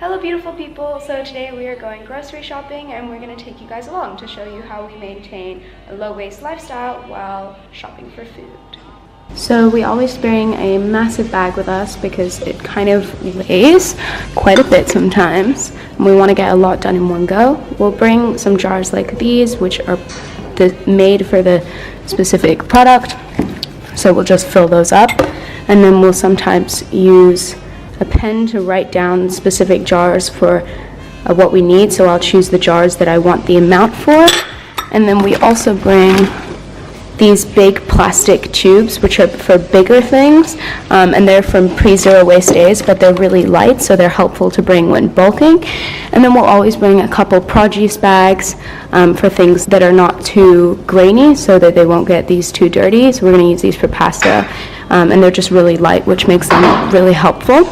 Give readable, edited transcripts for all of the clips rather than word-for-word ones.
Hello beautiful people! So today we are going grocery shopping and we're going to take you guys along to show you how we maintain a low-waste lifestyle while shopping for food. So we always bring a massive bag with us because it kind of weighs quite a bit sometimes and we want to get a lot done in one go. We'll bring some jars like these which are made for the specific product, so we'll just fill those up, and then we'll sometimes use a pen to write down specific jars for what we need. So I'll choose the jars that I want the amount for, and then we also bring these big plastic tubes which are for bigger things, and they're from pre-zero waste days, but they're really light, so they're helpful to bring when bulking. And then we'll always bring a couple produce bags for things that are not too grainy so that they won't get these too dirty. So we're going to use these for pasta, and they're just really light, which makes them really helpful.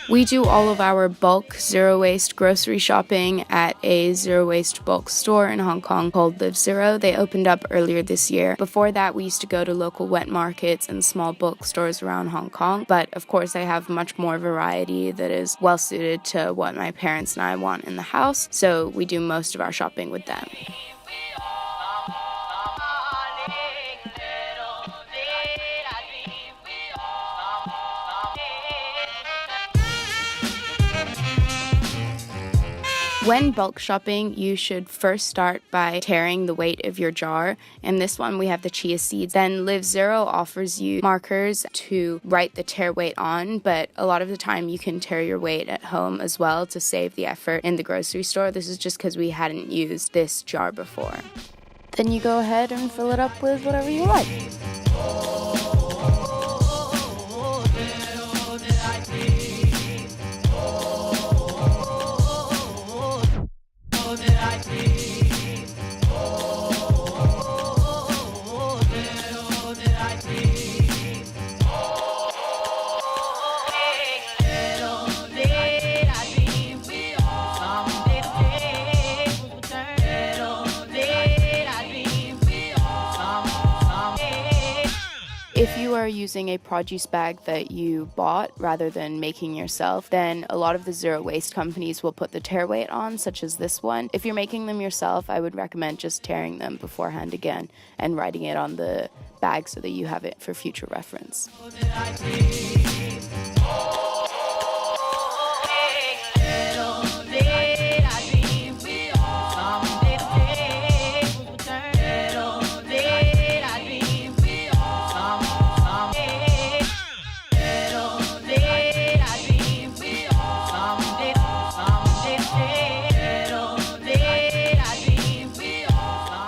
We do all of our bulk zero-waste grocery shopping at a zero-waste bulk store in Hong Kong called Live Zero. They opened up earlier this year. Before that, we used to go to local wet markets and small bulk stores around Hong Kong. But of course, they have much more variety that is well-suited to what my parents and I want in the house. So we do most of our shopping with them. When bulk shopping, you should first start by tearing the weight of your jar. In this one, we have the chia seeds. Then Live Zero offers you markers to write the tear weight on, but a lot of the time you can tear your weight at home as well to save the effort in the grocery store. This is just because we hadn't used this jar before. Then you go ahead and fill it up with whatever you like. If you are using a produce bag that you bought rather than making yourself, then a lot of the zero waste companies will put the tear weight on, such as this one. If you're making them yourself, I would recommend just tearing them beforehand again and writing it on the bag so that you have it for future reference.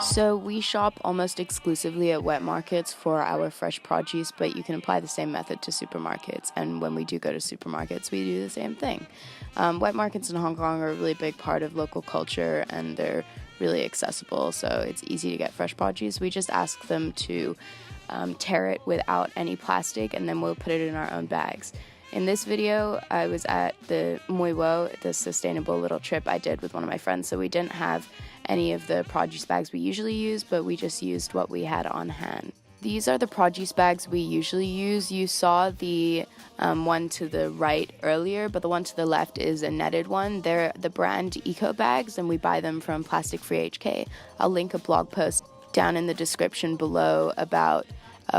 So we shop almost exclusively at wet markets for our fresh produce, but you can apply the same method to supermarkets. And when we do go to supermarkets, we do the same thing. Wet markets in Hong Kong are a really big part of local culture, and they're really accessible, so it's easy to get fresh produce. We just ask them to tear it without any plastic, and then we'll put it in our own bags. In this video, I was at the Mui Wo, the sustainable little trip I did with one of my friends, so we didn't have any of the produce bags we usually use, but we just used what we had on hand. These are the produce bags we usually use. You saw the one to the right earlier, but the one to the left is a netted one. They're the brand Eco Bags, and we buy them from Plastic Free HK. I'll link a blog post down in the description below about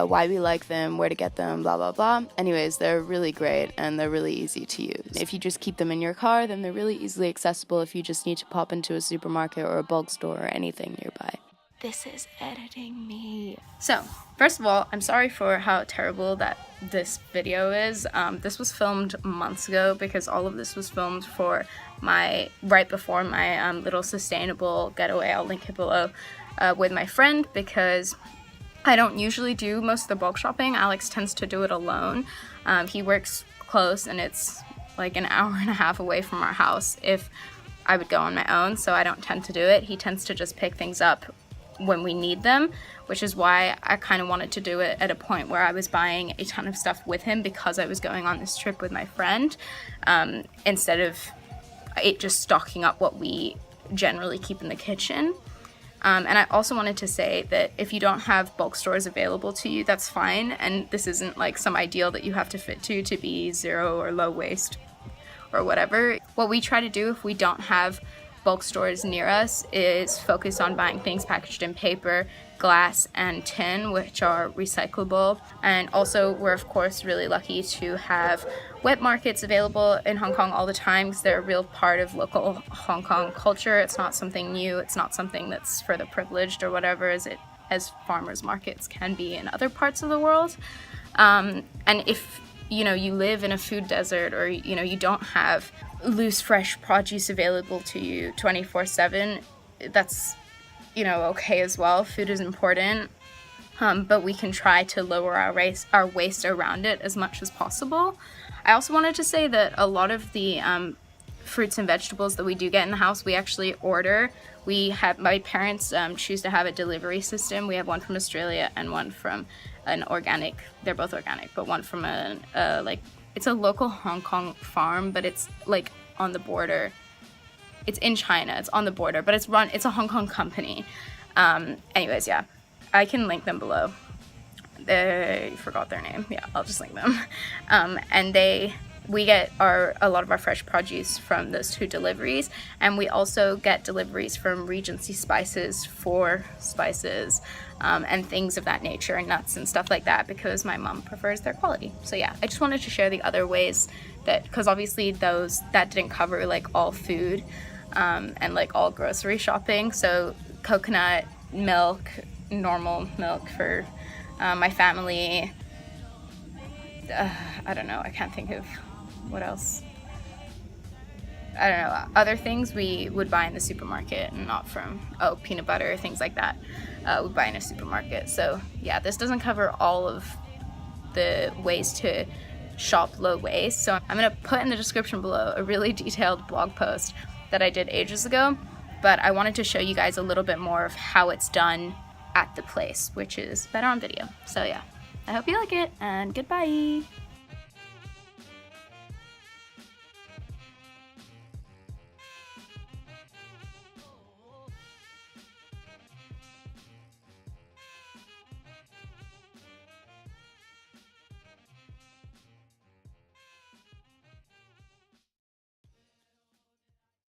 why we like them, where to get them, blah, blah, blah. Anyways, they're really great and they're really easy to use. If you just keep them in your car, then they're really easily accessible if you just need to pop into a supermarket or a bulk store or anything nearby. This is editing me. So, first of all, I'm sorry for how terrible that this video is. This was filmed months ago because all of this was filmed for right before my little sustainable getaway. I'll link it below with my friend because I don't usually do most of the bulk shopping. Alex tends to do it alone. He works close and it's like an hour and a half away from our house if I would go on my own, so I don't tend to do it. He tends to just pick things up when we need them, which is why I kind of wanted to do it at a point where I was buying a ton of stuff with him because I was going on this trip with my friend, instead of it just stocking up what we generally keep in the kitchen. And I also wanted to say that if you don't have bulk stores available to you, that's fine. And this isn't like some ideal that you have to fit to be zero or low waste or whatever. What we try to do if we don't have bulk stores near us is focus on buying things packaged in paper, glass, and tin, which are recyclable. And also we're of course really lucky to have wet markets available in Hong Kong all the time because they're a real part of local Hong Kong culture. It's not something new, it's not something that's for the privileged or whatever as farmers markets can be in other parts of the world. And if you live in a food desert, or you don't have loose fresh produce available to you 24/7, that's okay as well. Food is important, but we can try to lower our waste around it as much as possible. I also wanted to say that a lot of the fruits and vegetables that we do get in the house, we actually order. My parents choose to have a delivery system. We have one from Australia and one from an organic. They're both organic, but one from it's a local Hong Kong farm, but it's like on the border. It's in China. It's on the border, but it's a Hong Kong company. Anyways, yeah, I can link them below. They forgot their name. Yeah, I'll just link them. And we get a lot of our fresh produce from those two deliveries, and we also get deliveries from Regency Spices for spices and things of that nature, and nuts and stuff like that, because my mom prefers their quality. So yeah, I just wanted to share the other ways because obviously that didn't cover like all food and like all grocery shopping. So coconut milk, normal milk for my family. I don't know, I can't think of what else. I don't know, other things we would buy in the supermarket and not from, peanut butter, things like that, we buy in a supermarket. So yeah, this doesn't cover all of the ways to shop low waste. So I'm gonna put in the description below a really detailed blog post that I did ages ago, but I wanted to show you guys a little bit more of how it's done at the place, which is better on video. So yeah, I hope you like it, and goodbye.